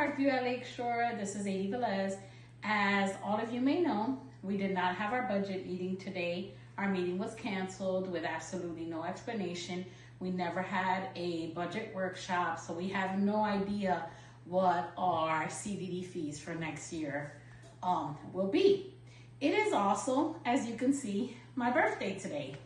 Parkview at Lakeshore. This is Adi Velez. As all of you may know, we did not have our budget meeting today. Our meeting was canceled with absolutely no explanation. We never had a budget workshop, so we have no idea what our CDD fees for next year will be. It is also, as you can see, my birthday today.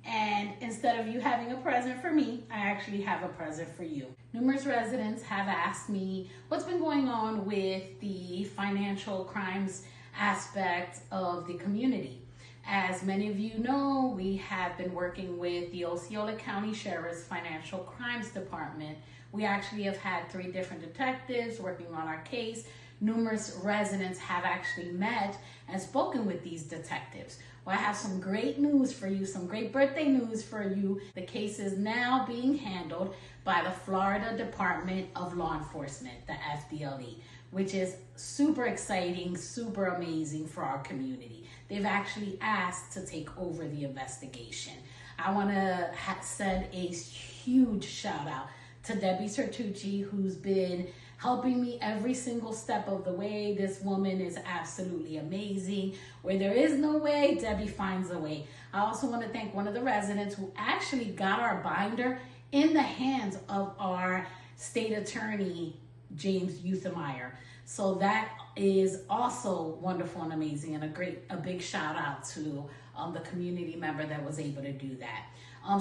And instead of you having a present for me, I actually have a present for you. Numerous residents have asked me what's been going on with the financial crimes aspect of the community. As many of you know, we have been working with the Osceola County Sheriff's Financial Crimes Department. We actually have had 3 different detectives working on our case. Numerous residents have actually met and spoken with these detectives. Well, I have some great news for you, some great birthday news for you. The case is now being handled by the Florida Department of Law Enforcement, the FDLE, which is super exciting, super amazing for our community. They've actually asked to take over the investigation. I want to send a huge shout out to Debbie Sertucci, who's been helping me every single step of the way. This woman is absolutely amazing. Where there is no way, Debbie finds a way. I also want to thank one of the residents who actually got our binder in the hands of our state attorney, James Uthemeyer. So that is also wonderful and amazing, and a big shout out to the community member that was able to do that.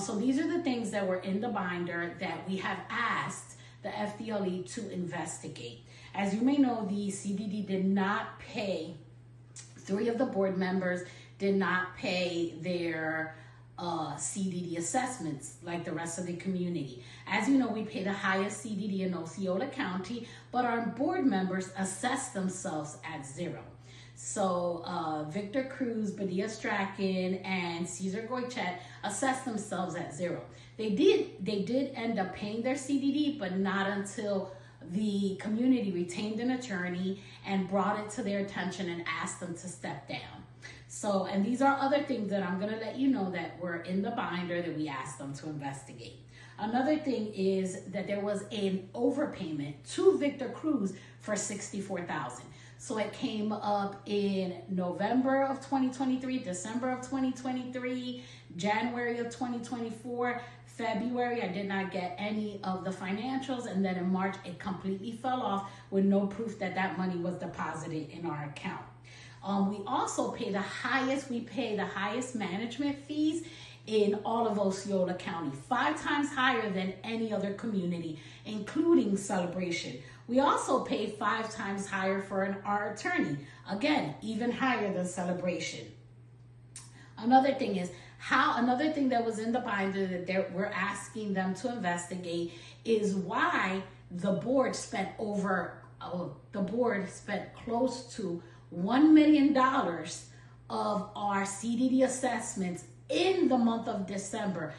So these are the things that were in the binder that we have asked the FDLE to investigate. As you may know, the CDD did not pay, 3 of the board members did not pay their CDD assessments like the rest of the community. As you know, we pay the highest CDD in Osceola County, but our board members assess themselves at 0. So Victor Cruz, Badia Strachan, and Cesar Goichet assessed themselves at 0. They did end up paying their CDD, but not until the community retained an attorney and brought it to their attention and asked them to step down. So, and these are other things that I'm going to let you know that were in the binder that we asked them to investigate. Another thing is that there was an overpayment to Victor Cruz for $64,000. So it came up in November of 2023, December of 2023, January of 2024, February, I did not get any of the financials. And then in March, it completely fell off with no proof that that money was deposited in our account. We also pay the highest management fees in all of Osceola County, 5 times higher than any other community, including Celebration. We also pay 5 times higher for our attorney, again, even higher than Celebration. Another thing that was in the binder that we're asking them to investigate is why the board spent close to $1 million of our CDD assessments in the month of December.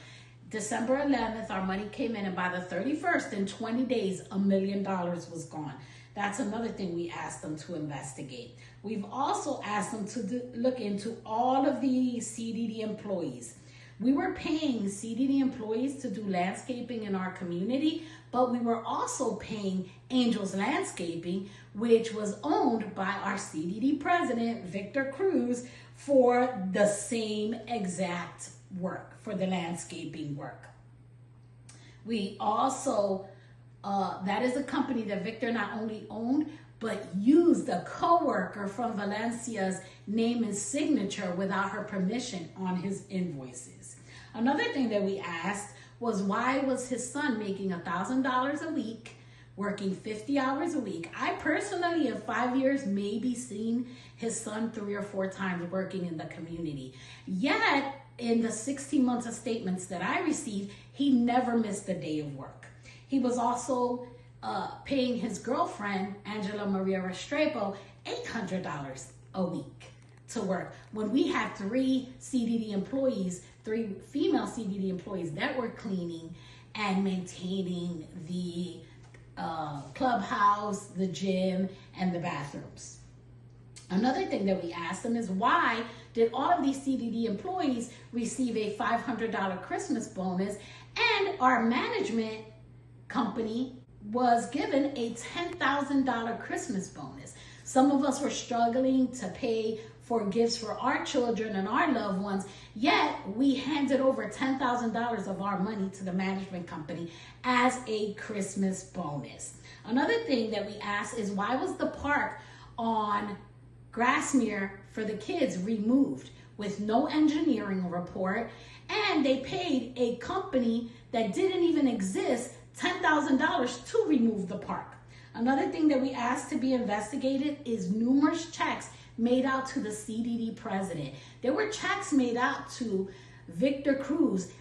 December 11th, our money came in, and by the 31st, in 20 days, $1 million was gone. That's another thing we asked them to investigate. We've also asked them to look into all of the CDD employees. We were paying CDD employees to do landscaping in our community, but we were also paying Angels Landscaping, which was owned by our CDD president, Victor Cruz, for the same exact work, for the landscaping work. We also, that is a company that Victor not only owned, but used a co-worker from Valencia's name and signature without her permission on his invoices. Another thing that we asked was, why was his son making $1,000 a week, working 50 hours a week? I personally, in 5 years, maybe seen his son 3 or 4 times working in the community. Yet, in the 16 months of statements that I received, he never missed a day of work. He was also paying his girlfriend, Angela Maria Restrepo, $800 a week to work. When we had 3 CDD employees, 3 female CDD employees that were cleaning and maintaining the clubhouse, the gym, and the bathrooms. Another thing that we asked them is, why did all of these CDD employees receive a $500 Christmas bonus and our management company was given a $10,000 Christmas bonus. Some of us were struggling to pay for gifts for our children and our loved ones, yet we handed over $10,000 of our money to the management company as a Christmas bonus. Another thing that we asked is, why was the park on Grassmere for the kids removed with no engineering report, and they paid a company that didn't even exist $10,000 to remove the park? Another thing that we asked to be investigated is numerous checks made out to the CDD president. There were checks made out to Victor Cruz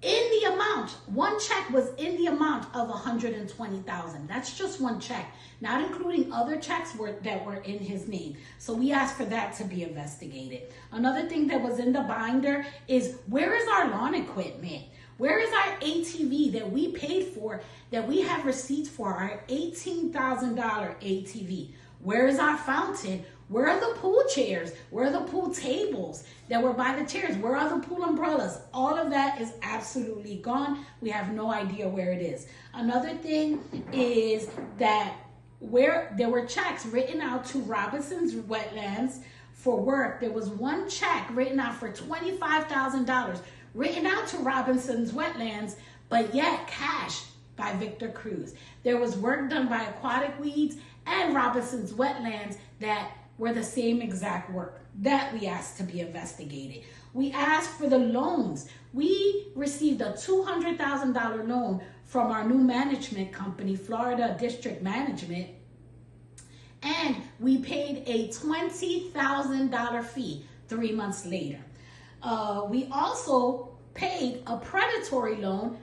in the amount, one check was in the amount of $120,000. That's just one check, not including other checks that were in his name. So we asked for that to be investigated. Another thing that was in the binder is, where is our lawn equipment? Where is our ATV that we paid for, that we have receipts for, our $18,000 ATV? Where is our fountain? Where are the pool chairs? Where are the pool tables that were by the chairs? Where are the pool umbrellas? All of that is absolutely gone. We have no idea where it is. Another thing is that where there were checks written out to Robinson's Wetlands for work, there was one check written out for $25,000 written out to Robinson's Wetlands, but yet cash by Victor Cruz. There was work done by Aquatic Weeds and Robinson's Wetlands that were the same exact work that we asked to be investigated. We asked for the loans. We received a $200,000 loan from our new management company, Florida District Management, and we paid a $20,000 fee 3 months later. We also paid a predatory loan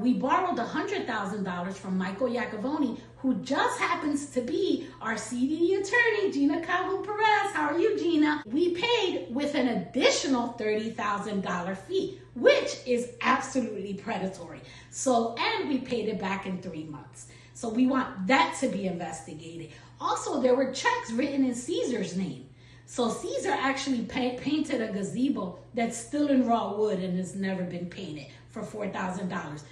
we borrowed $100,000 from Michael Iacovone, who just happens to be our CDD attorney, Gina Calhoun-Perez. How are you, Gina? We paid with an additional $30,000 fee, which is absolutely predatory. So, and we paid it back in 3 months. So we want that to be investigated. Also, there were checks written in Caesar's name. So Caesar actually painted a gazebo that's still in raw wood and has never been painted for $4,000.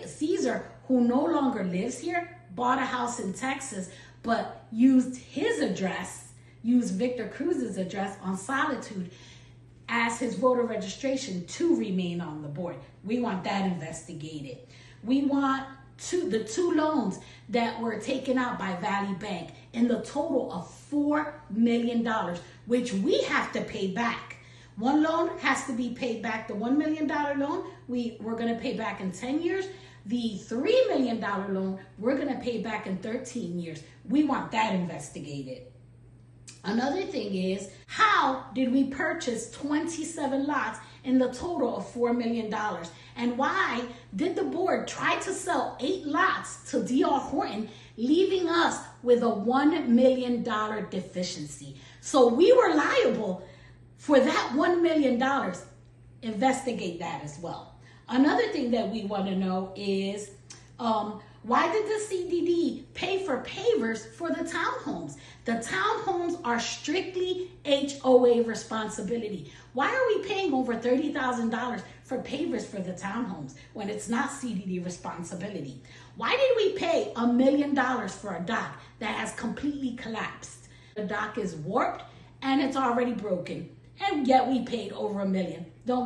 Caesar, who no longer lives here, bought a house in Texas, but used his address, used Victor Cruz's address on Solitude as his voter registration to remain on the board. We want that investigated. We want the two loans that were taken out by Valley Bank in the total of $4 million, which we have to pay back. One loan has to be paid back. The $1 million loan, we're going to pay back in 10 years. The $3 million loan, we're going to pay back in 13 years. We want that investigated. Another thing is, how did we purchase 27 lots in the total of $4 million? And why did the board try to sell 8 lots to D.R. Horton, leaving us with a $1 million deficiency? So we were liable for that $1 million. Investigate that as well. Another thing that we want to know is, why did the CDD pay for pavers for the townhomes? The townhomes are strictly HOA responsibility. Why are we paying over $30,000 for pavers for the townhomes when it's not CDD responsibility? Why did we pay $1 million for a dock that has completely collapsed? The dock is warped and it's already broken, and yet we paid over $1 million.